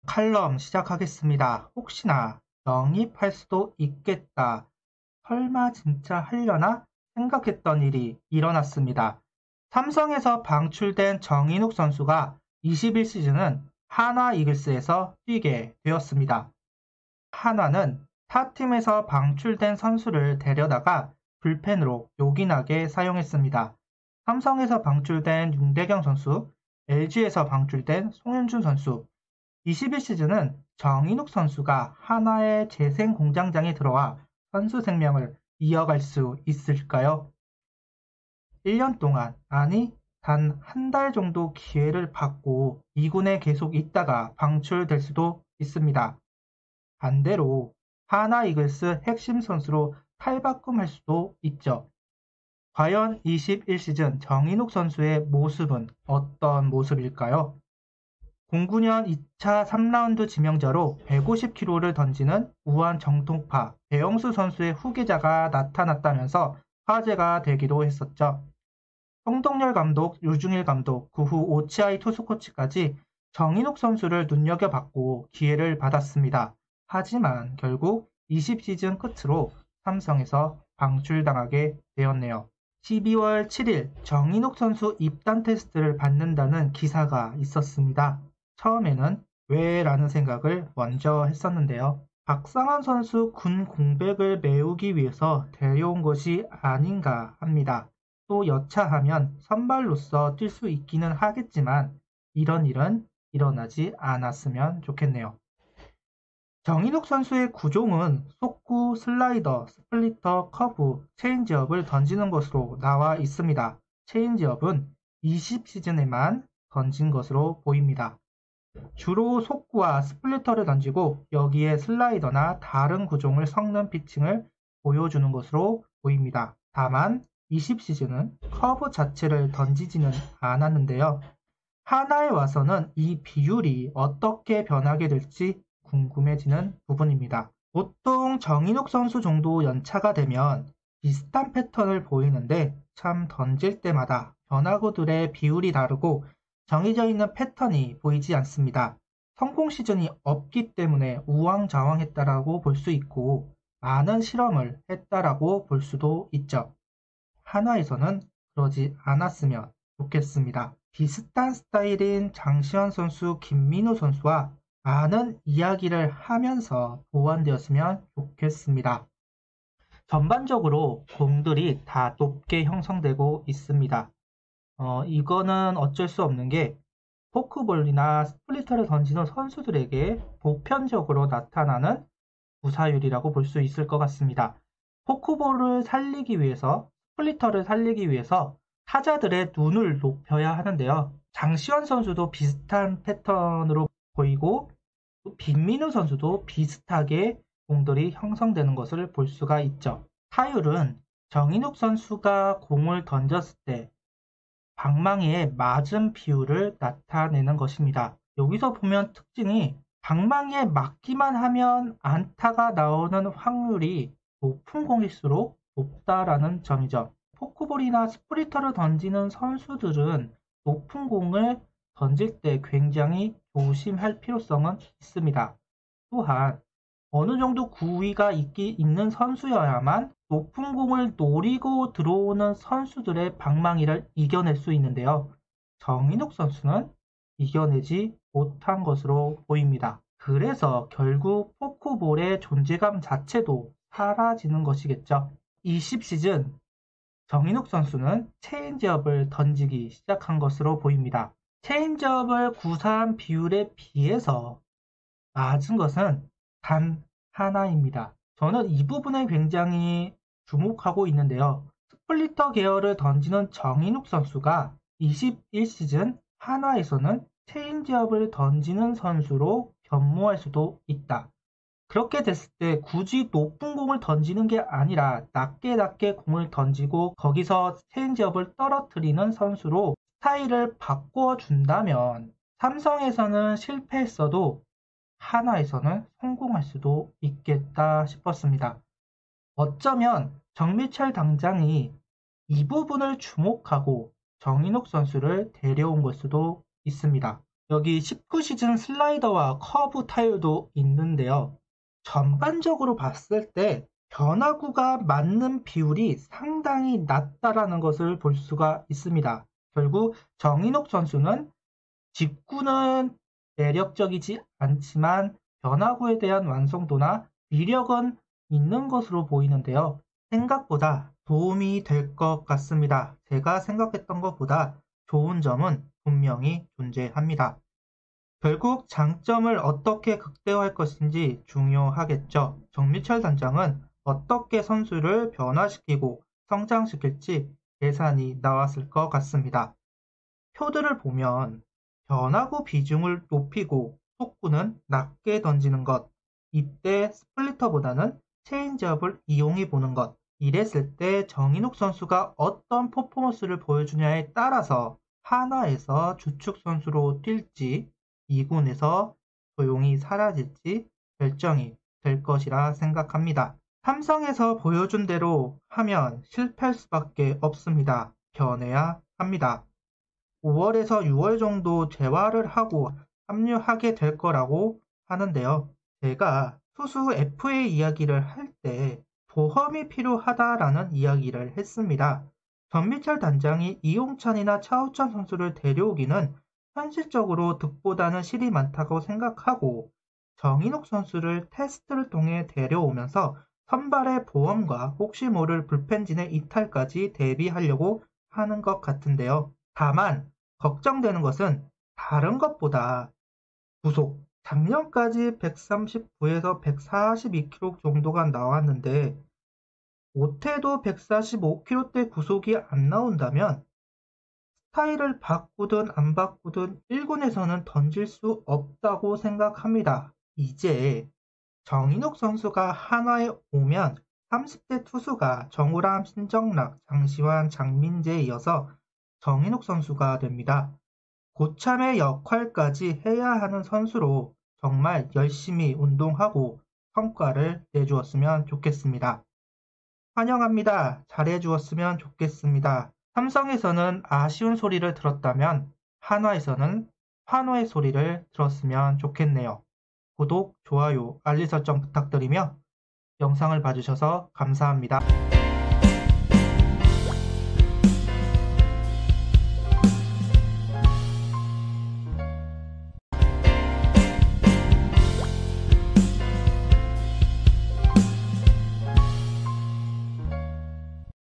칼럼 시작하겠습니다. 혹시나 영입할 수도 있겠다. 설마 진짜 하려나? 생각했던 일이 일어났습니다. 삼성에서 방출된 정인욱 선수가 21시즌은 한화 이글스에서 뛰게 되었습니다. 한화는 타 팀에서 방출된 선수를 데려다가 불펜으로 요긴하게 사용했습니다. 삼성에서 방출된 윤대경 선수, LG에서 방출된 송현준 선수, 21시즌은 정인욱 선수가 한화의 재생 공장장에 들어와 선수 생명을 이어갈 수 있을까요? 1년 동안, 아니 단 한 달 정도 기회를 받고 2군에 계속 있다가 방출될 수도 있습니다. 반대로 하나 이글스 핵심 선수로 탈바꿈할 수도 있죠. 과연 21시즌 정인욱 선수의 모습은 어떤 모습일까요? 09년 2차 3라운드 지명자로 150kg를 던지는 우한 정통파 배영수 선수의 후계자가 나타났다면서 화제가 되기도 했었죠. 성동열 감독, 유중일 감독, 그 후 오치아이 투수 코치까지 정인욱 선수를 눈여겨봤고 기회를 받았습니다. 하지만 결국 20시즌 끝으로 삼성에서 방출당하게 되었네요. 12월 7일 정인욱 선수 입단 테스트를 받는다는 기사가 있었습니다. 처음에는 왜? 라는 생각을 먼저 했었는데요. 박상환 선수 군 공백을 메우기 위해서 데려온 것이 아닌가 합니다. 또 여차하면 선발로서 뛸 수 있기는 하겠지만 이런 일은 일어나지 않았으면 좋겠네요. 정인욱 선수의 구종은 속구, 슬라이더, 스플리터, 커브, 체인지업을 던지는 것으로 나와 있습니다. 체인지업은 20시즌에만 던진 것으로 보입니다. 주로 속구와 스플리터를 던지고 여기에 슬라이더나 다른 구종을 섞는 피칭을 보여주는 것으로 보입니다. 다만 20시즌은 커브 자체를 던지지는 않았는데요. 하나에 와서는 이 비율이 어떻게 변하게 될지 궁금해지는 부분입니다. 보통 정인욱 선수 정도 연차가 되면 비슷한 패턴을 보이는데 참 던질 때마다 변화구들의 비율이 다르고 정해져 있는 패턴이 보이지 않습니다. 성공 시즌이 없기 때문에 우왕좌왕했다라고 볼 수 있고 많은 실험을 했다라고 볼 수도 있죠. 한화에서는 그러지 않았으면 좋겠습니다. 비슷한 스타일인 장시환 선수, 김민우 선수와 많은 이야기를 하면서 보완되었으면 좋겠습니다. 전반적으로 공들이 다 높게 형성되고 있습니다. 이거는 어쩔 수 없는 게 포크볼이나 스플리터를 던지는 선수들에게 보편적으로 나타나는 구사율이라고 볼 수 있을 것 같습니다. 포크볼을 살리기 위해서, 스플리터를 살리기 위해서 타자들의 눈을 높여야 하는데요. 장시환 선수도 비슷한 패턴으로 보이고 빈민우 선수도 비슷하게 공들이 형성되는 것을 볼 수가 있죠. 타율은 정인욱 선수가 공을 던졌을 때 방망이에 맞은 비율을 나타내는 것입니다. 여기서 보면 특징이 방망이에 맞기만 하면 안타가 나오는 확률이 높은 공일수록 높다라는 점이죠. 포크볼이나 스프리터를 던지는 선수들은 높은 공을 던질 때 굉장히 조심할 필요성은 있습니다. 또한 어느 정도 구위가 있는 선수여야만 높은 공을 노리고 들어오는 선수들의 방망이를 이겨낼 수 있는데요. 정인욱 선수는 이겨내지 못한 것으로 보입니다. 그래서 결국 포크볼의 존재감 자체도 사라지는 것이겠죠. 20시즌 정인욱 선수는 체인지업을 던지기 시작한 것으로 보입니다. 체인지업을 구사한 비율에 비해서 맞은 것은 단 하나입니다. 저는 이 부분에 굉장히 주목하고 있는데요. 스플리터 계열을 던지는 정인욱 선수가 21시즌 한화에서는 체인지업을 던지는 선수로 변모할 수도 있다. 그렇게 됐을 때 굳이 높은 공을 던지는 게 아니라 낮게 공을 던지고 거기서 체인지업을 떨어뜨리는 선수로 스타일을 바꿔준다면 삼성에서는 실패했어도 한화에서는 성공할 수도 있겠다 싶었습니다. 어쩌면 정미철 당장이 이 부분을 주목하고 정인욱 선수를 데려온 걸 수도 있습니다. 여기 19시즌 슬라이더와 커브 타율도 있는데요. 전반적으로 봤을 때 변화구가 맞는 비율이 상당히 낮다라는 것을 볼 수가 있습니다. 결국 정인욱 선수는 직구는 매력적이지 않지만 변화구에 대한 완성도나 위력은 있는 것으로 보이는데요. 생각보다 도움이 될 것 같습니다. 제가 생각했던 것보다 좋은 점은 분명히 존재합니다. 결국 장점을 어떻게 극대화할 것인지 중요하겠죠. 정미철 단장은 어떻게 선수를 변화시키고 성장시킬지 계산이 나왔을 것 같습니다. 표들을 보면 변화구 비중을 높이고 속구는 낮게 던지는 것, 이때 스플리터보다는 체인지업을 이용해 보는 것, 이랬을 때 정인욱 선수가 어떤 퍼포먼스를 보여주냐에 따라서 하나에서 주축 선수로 뛸지 2군에서 조용히 사라질지 결정이 될 것이라 생각합니다. 삼성에서 보여준 대로 하면 실패할 수밖에 없습니다. 변해야 합니다. 5월에서 6월 정도 재활을 하고 합류하게 될 거라고 하는데요. 제가 투수 FA 이야기를 할 때 보험이 필요하다라는 이야기를 했습니다. 전미철 단장이 이용찬이나 차우찬 선수를 데려오기는 현실적으로 득보다는 실이 많다고 생각하고 정인욱 선수를 테스트를 통해 데려오면서 선발의 보험과 혹시 모를 불펜진의 이탈까지 대비하려고 하는 것 같은데요. 다만 걱정되는 것은 다른 것보다 구속, 작년까지 139에서 142km 정도가 나왔는데 못해도 145km대 구속이 안 나온다면 스타일을 바꾸든 안 바꾸든 1군에서는 던질 수 없다고 생각합니다. 이제 정인욱 선수가 한화에 오면 30대 투수가 정우람, 신정락, 장시환, 장민재에 이어서 정인욱 선수가 됩니다. 고참의 역할까지 해야 하는 선수로 정말 열심히 운동하고 성과를 내주었으면 좋겠습니다. 환영합니다. 잘해주었으면 좋겠습니다. 삼성에서는 아쉬운 소리를 들었다면 한화에서는 환호의 소리를 들었으면 좋겠네요. 구독, 좋아요, 알림 설정 부탁드리며 영상을 봐주셔서 감사합니다.